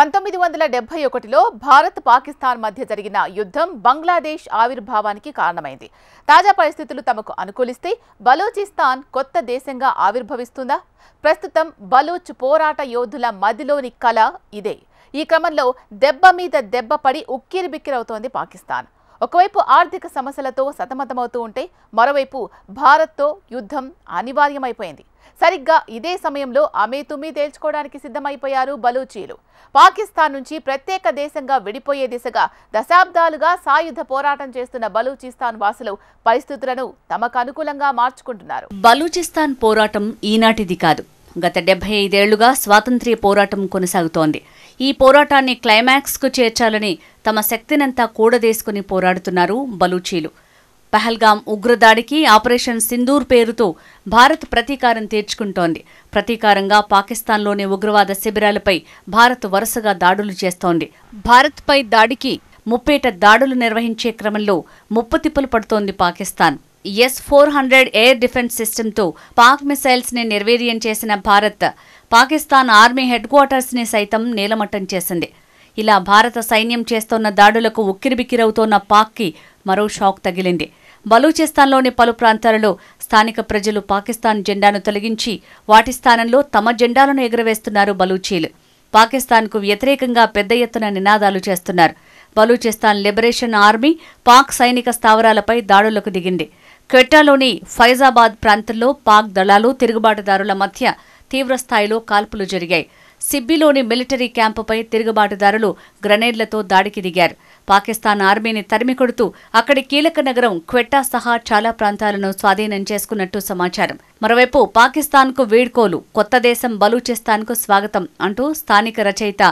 1971లో భారత్ పాకిస్తాన్ మధ్య జరిగిన యుద్ధం బంగ్లాదేశ్ ఆవిర్భావానికి కారణమైంది. తాజా పరిస్థితులు తమకు అనుకూలిస్తే బలూచిస్తాన్ కొత్త దేశంగా ఆవిర్భవిస్తుందా? ప్రస్తుతం బలూచ్ పోరాట యోధుల మదిలోని కల ఇదే. ఈ క్రమంలో దెబ్బ మీద దెబ్బ పడి ఉక్కిరిబిక్కిరవుతోంది పాకిస్తాన్. ఒకవైపు ఆర్థిక సమస్యలతో సతమతమవుతూ ఉంటే మరోవైపు భారత్తో యుద్ధం అనివార్యమైపోయింది. సరిగ్గా ఇదే సమయంలో అమేతుమీ తేల్చుకోవడానికి సిద్ధమైపోయారు బలూచీలు. పాకిస్తాన్ నుంచి ప్రత్యేక దేశంగా విడిపోయే దిశగా దశాబ్దాలుగా సాయుధ పోరాటం చేస్తున్న బలూచిస్తాన్ వాసులు పరిస్థితులను తమకు అనుకూలంగా మార్చుకుంటున్నారు. బలూచిస్తాన్ పోరాటం ఈనాటిది కాదు. గత 75 ఏళ్లుగా స్వాతంత్ర్య పోరాటం కొనసాగుతోంది. ఈ పోరాటాన్ని క్లైమాక్స్కు చేర్చాలని తమ శక్తినంతా కూడదేసుకుని పోరాడుతున్నారు బలూచీలు. పహల్గాం ఉగ్రదాడికి ఆపరేషన్ సింధూర్ పేరుతో భారత్ ప్రతీకారం తీర్చుకుంటోంది. ప్రతీకారంగా పాకిస్తాన్లోని ఉగ్రవాద శిబిరాలపై భారత్ వరుసగా దాడులు చేస్తోంది. భారత్పై దాడికి ముప్పేట దాడులు నిర్వహించే క్రమంలో ముప్పుతిప్పలు పడుతోంది పాకిస్తాన్. S-400 ఎయిర్ డిఫెన్స్ సిస్టంతో పాక్ మిసైల్స్ ని నిర్వీర్యం చేసిన Bharat Pakistan army head quarters ని సైతం నేలమట్టం చేసింది. ఇలా భారత సైన్యం చేస్తోన్న దాడులకు ఉక్కిరిబిక్కిరవుతోన్న పాక్కి మరో షాక్ తగిలింది. బలూచిస్తాన్లోని పలు ప్రాంతాలలో స్థానిక ప్రజలు పాకిస్తాన్ జెండాను తొలగించి వాటి స్థానంలో తమ జెండాలను ఎగురవేస్తున్నారు బలూచీలు. పాకిస్తాన్కు వ్యతిరేకంగా పెద్ద ఎత్తున నినాదాలు చేస్తున్నారు. బలూచిస్తాన్ లిబరేషన్ ఆర్మీ పాక్ సైనిక స్థావరాలపై దాడులకు దిగింది. క్వెట్టాలోని ఫైజాబాద్ ప్రాంతంలో పాక్ దళాలు తిరుగుబాటుదారుల మధ్య తీవ్రస్థాయిలో కాల్పులు జరిగాయి. సిబ్బిలోని మిలిటరీ క్యాంపుపై తిరుగుబాటుదారులు గ్రనేడ్లతో దాడికి దిగారు. పాకిస్తాన్ ఆర్మీని తరిమికొడుతూ అక్కడి కీలక నగరం క్వెట్టా సహా చాలా ప్రాంతాలను స్వాధీనం చేసుకున్నట్టు సమాచారం. మరోవైపు పాకిస్తాన్కు వీడ్కోలు, కొత్త దేశం బలూచిస్తాన్కు స్వాగతం అంటూ స్థానిక రచయిత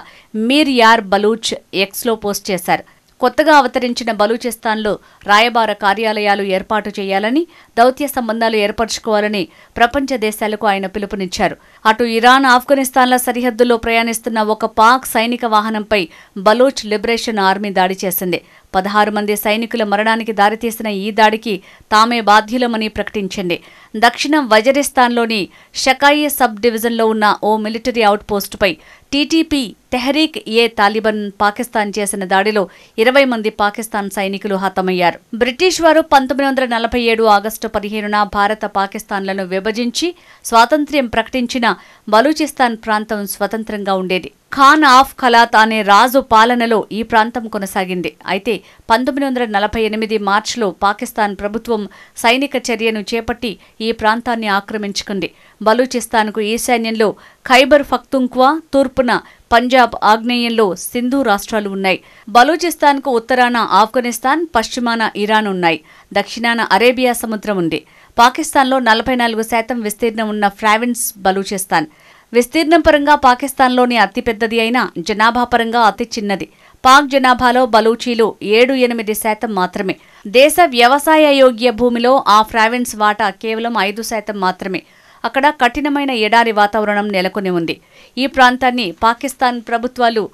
మీర్ యార్ బలూచ్ ఎక్స్లో పోస్ట్ చేశారు. కొత్తగా అవతరించిన బలూచిస్తాన్లో రాయబార కార్యాలయాలు ఏర్పాటు చేయాలని, దౌత్య సంబంధాలు ఏర్పరచుకోవాలని ప్రపంచ దేశాలకు ఆయన పిలుపునిచ్చారు. అటు ఇరాన్, ఆఫ్ఘనిస్తాన్ల సరిహద్దుల్లో ప్రయాణిస్తున్న ఒక పాక్ సైనిక వాహనంపై బలూచ్ లిబరేషన్ ఆర్మీ దాడి చేసింది. 16 మంది సైనికుల మరణానికి దారితీసిన ఈ దాడికి తామే బాధ్యులమని ప్రకటించింది. దక్షిణ వజరిస్తాన్లోని షకాయి సబ్ డివిజన్లో ఉన్న ఓ మిలిటరీ అవుట్పోస్టుపై టీటీపీ తెహ్రీక్ ఏ తాలిబాన్ పాకిస్తాన్ చేసిన దాడిలో 20 మంది పాకిస్తాన్ సైనికులు హతమయ్యారు. బ్రిటిష్ వారు 1947 ఆగస్టు 15న భారత పాకిస్తాన్లను విభజించి స్వాతంత్ర్యం ప్రకటించిన బలూచిస్తాన్ ప్రాంతం స్వతంత్రంగా ఉండేది. ఖాన్ ఆఫ్ ఖలాత్ అనే రాజు పాలనలో ఈ ప్రాంతం కొనసాగింది. అయితే 1948 మార్చిలో పాకిస్తాన్ ప్రభుత్వం సైనిక చర్యను చేపట్టి ఈ ప్రాంతాన్ని ఆక్రమించుకుంది. బలూచిస్తాన్కు ఈశాన్యంలో ఖైబర్ పఖ్తూన్ఖ్వా, తూర్పున పంజాబ్, ఆగ్నేయంలో సింధు రాష్ట్రాలు ఉన్నాయి. బలూచిస్తాన్కు ఉత్తరాన ఆఫ్ఘనిస్తాన్, పశ్చిమాన ఇరాన్ ఉన్నాయి. దక్షిణాన అరేబియా సముద్రం ఉంది. పాకిస్తాన్లో 44% విస్తీర్ణం ఉన్న ప్రావిన్స్ బలూచిస్తాన్. విస్తీర్ణం పరంగా పాకిస్తాన్లోని అతిపెద్దది అయినా జనాభా పరంగా అతి చిన్నది. పాక్ జనాభాలో బలూచీలు 7-8% మాత్రమే. దేశ వ్యవసాయ యోగ్య భూమిలో ఆ ప్రావిన్స్ వాటా కేవలం 5% మాత్రమే. అక్కడ కఠినమైన ఎడారి వాతావరణం నెలకొని ఉంది. ఈ ప్రాంతాన్ని పాకిస్తాన్ ప్రభుత్వాలు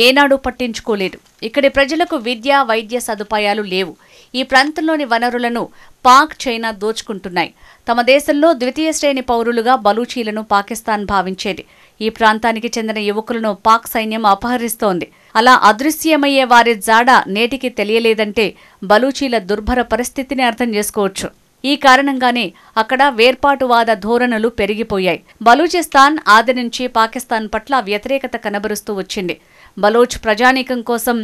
ఏనాడూ పట్టించుకోలేదు. ఇక్కడి ప్రజలకు విద్య, వైద్య సదుపాయాలు లేవు. ఈ ప్రాంతంలోని వనరులను పాక్, చైనా దోచుకుంటున్నాయి. తమ దేశంలో ద్వితీయ శ్రేణి పౌరులుగా బలూచీలను పాకిస్తాన్ భావించేది. ఈ ప్రాంతానికి చెందిన యువకులను పాక్ సైన్యం అపహరిస్తోంది. అలా అదృశ్యమయ్యే వారి జాడ నేటికి తెలియలేదంటే బలూచీల దుర్భర పరిస్థితిని అర్థం చేసుకోవచ్చు. ఈ కారణంగానే అక్కడ వేర్పాటువాద ధోరణులు పెరిగిపోయాయి. బలూచిస్తాన్ ఆది నుంచి పాకిస్తాన్ పట్ల వ్యతిరేకత కనబరుస్తూ వచ్చింది. బలోచ్ ప్రజానీకం కోసం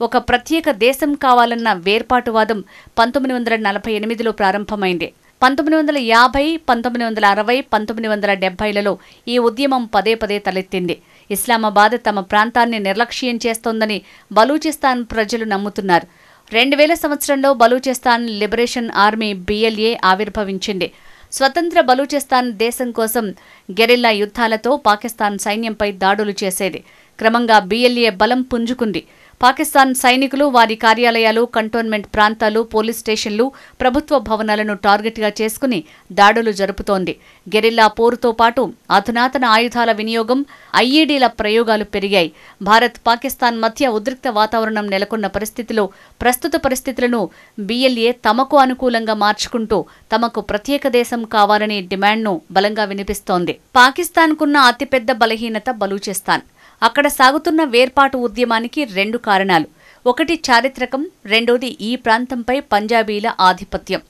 ఒక ప్రత్యేక దేశం కావాలన్న వేర్పాటువాదం 1948లో ప్రారంభమైంది. 1950, 1960, 1970లలో ఈ ఉద్యమం పదే పదే తలెత్తింది. ఇస్లామాబాద్ తమ ప్రాంతాన్ని నిర్లక్ష్యం చేస్తోందని బలూచిస్తాన్ ప్రజలు నమ్ముతున్నారు. 2000 సంవత్సరంలో బలూచిస్తాన్ లిబరేషన్ ఆర్మీ BLA ఆవిర్భవించింది. స్వతంత్ర బలూచిస్తాన్ దేశం కోసం గెరిల్లా యుద్ధాలతో పాకిస్తాన్ సైన్యంపై దాడులు చేసేది. క్రమంగా BLA బలం పుంజుకుంది. పాకిస్తాన్ సైనికులు వారి కార్యాలయాలు, కంటోన్మెంట్ ప్రాంతాలు, పోలీస్ స్టేషన్లు, ప్రభుత్వ భవనాలను టార్గెట్గా చేసుకుని దాడులు జరుపుతోంది. గెరిల్లా పోరుతో పాటు అధునాతన ఆయుధాల వినియోగం, IEDల ప్రయోగాలు పెరిగాయి. భారత్, పాకిస్తాన్ మధ్య ఉద్రిక్త వాతావరణం నెలకొన్న పరిస్థితిలో ప్రస్తుత పరిస్థితులను BLA తమకు అనుకూలంగా మార్చుకుంటూ తమకు ప్రత్యేక దేశం కావాలనే డిమాండ్ను బలంగా వినిపిస్తోంది. పాకిస్తాన్కున్న అతిపెద్ద బలహీనత బలూచిస్తాన్. అక్కడ సాగుతున్న వేర్పాటు ఉద్యమానికి 2 కారణాలు. ఒకటి చారిత్రకం, రెండోది ఈ ప్రాంతంపై పంజాబీల ఆధిపత్యం.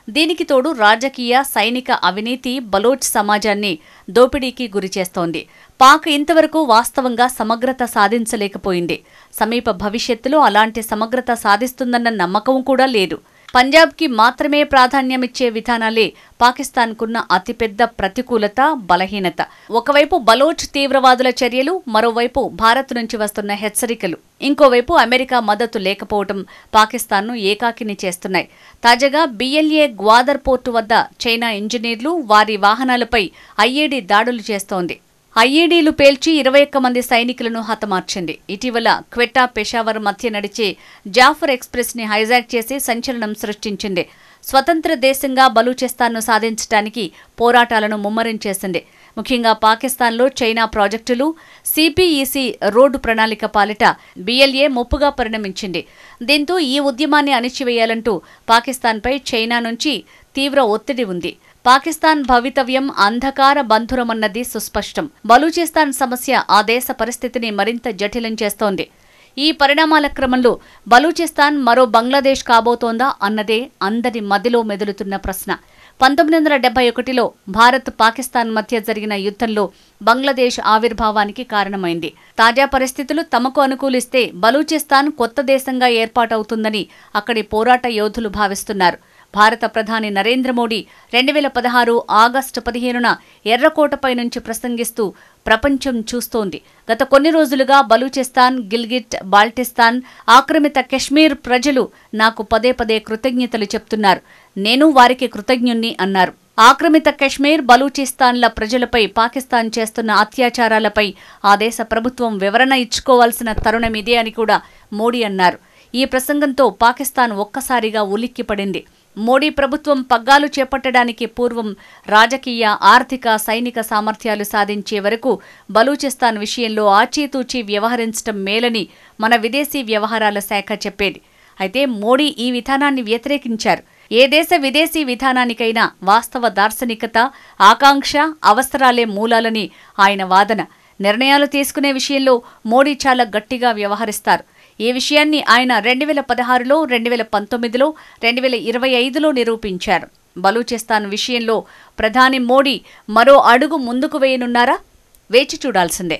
దీనికి తోడు రాజకీయ, సైనిక అవినీతి బలోచ్ సమాజాన్ని దోపిడీకి గురిచేస్తోంది. పాక్ ఇంతవరకు వాస్తవంగా సమగ్రత సాధించలేకపోయింది. సమీప భవిష్యత్తులో అలాంటి సమగ్రత సాధిస్తుందన్న నమ్మకం కూడా లేదు. పంజాబ్కి మాత్రమే ప్రాధాన్యమిచ్చే విధానాలే పాకిస్తాన్కున్న అతిపెద్ద ప్రతికూలత, బలహీనత. ఒకవైపు బలోచ్ తీవ్రవాదుల చర్యలు, మరోవైపు భారత్ నుంచి వస్తున్న హెచ్చరికలు, ఇంకోవైపు అమెరికా మద్దతు లేకపోవడం పాకిస్తాన్ను ఏకాకిని చేస్తున్నాయి. తాజాగా బిఎల్ఏ గ్వాదర్ పోర్టు వద్ద చైనా ఇంజనీర్లు వారి వాహనాలపై ఐఈడీ దాడులు చేస్తోంది. ఐఈడీలు పేల్చి 21 మంది సైనికులను హతమార్చింది. ఇటీవల క్వెట్టా, పెషావర్ మధ్య నడిచే జాఫర్ ఎక్స్ప్రెస్ ని హైజాక్ చేసి సంచలనం సృష్టించింది. స్వతంత్ర దేశంగా బలూచిస్తాన్ను సాధించడానికి పోరాటాలను ముమ్మరం చేసింది. ముఖ్యంగా పాకిస్తాన్లో చైనా ప్రాజెక్టులు, సిపిఈసి రోడ్డు ప్రణాళిక పాలిట బిఎల్ఏ ముప్పుగా పరిణమించింది. దీంతో ఈ ఉద్యమాన్ని అణిచివేయాలంటూ పాకిస్తాన్పై చైనా నుంచి తీవ్ర ఒత్తిడి ఉంది. పాకిస్తాన్ భవితవ్యం అంధకార బంధురమన్నది సుస్పష్టం. బలూచిస్తాన్ సమస్య ఆ దేశ పరిస్థితిని మరింత జటిలం చేస్తోంది. ఈ పరిణామాల క్రమంలో బలూచిస్తాన్ మరో బంగ్లాదేశ్ కాబోతోందా అన్నదే అందరి మదిలో మెదులుతున్న ప్రశ్న. 1971లో భారత్, పాకిస్తాన్ మధ్య జరిగిన యుద్ధంలో బంగ్లాదేశ్ ఆవిర్భావానికి కారణమైంది. తాజా పరిస్థితులు తమకు అనుకూలిస్తే బలూచిస్తాన్ కొత్త దేశంగా ఏర్పాటవుతుందని అక్కడి పోరాట యోధులు భావిస్తున్నారు. భారత ప్రధాని నరేంద్ర మోడీ 2016 ఆగస్టు 15న ఎర్రకోటపై నుంచి ప్రసంగిస్తూ ప్రపంచం చూస్తోంది. గత కొన్ని రోజులుగా బలూచిస్తాన్, గిల్గిట్, బాల్టిస్తాన్, ఆక్రమిత కశ్మీర్ ప్రజలు నాకు పదే పదే కృతజ్ఞతలు చెప్తున్నారు. నేను వారికి కృతజ్ఞుణ్ణి అన్నారు. ఆక్రమిత కశ్మీర్, బలూచిస్తాన్ల ప్రజలపై పాకిస్తాన్ చేస్తున్న అత్యాచారాలపై ఆ దేశ ప్రభుత్వం వివరణ ఇచ్చుకోవాల్సిన తరుణమిదే అని కూడా మోడీ అన్నారు. ఈ ప్రసంగంతో పాకిస్తాన్ ఒక్కసారిగా ఉలిక్కిపడింది. మోడీ ప్రభుత్వం పగ్గాలు చేపట్టడానికి పూర్వం రాజకీయ, ఆర్థిక, సైనిక సామర్థ్యాలు సాధించే వరకు బలూచిస్తాన్ విషయంలో ఆచితూచి వ్యవహరించడం మేలని మన విదేశీ వ్యవహారాల శాఖ చెప్పేది. అయితే మోడీ ఈ విధానాన్ని వ్యతిరేకించారు. ఏ దేశ విదేశీ విధానానికైనా వాస్తవ దార్శనికత, ఆకాంక్ష, అవసరాలే మూలాలని ఆయన వాదన. నిర్ణయాలు తీసుకునే విషయంలో మోడీ చాలా గట్టిగా వ్యవహరిస్తారు. ఈ విషయాన్ని ఆయన 2016లో, 2019లో, 2025లో నిరూపించారు. బలూచిస్తాన్ విషయంలో ప్రధాని మోడీ మరో అడుగు ముందుకు వేయనున్నారా? వేచి చూడాల్సిందే.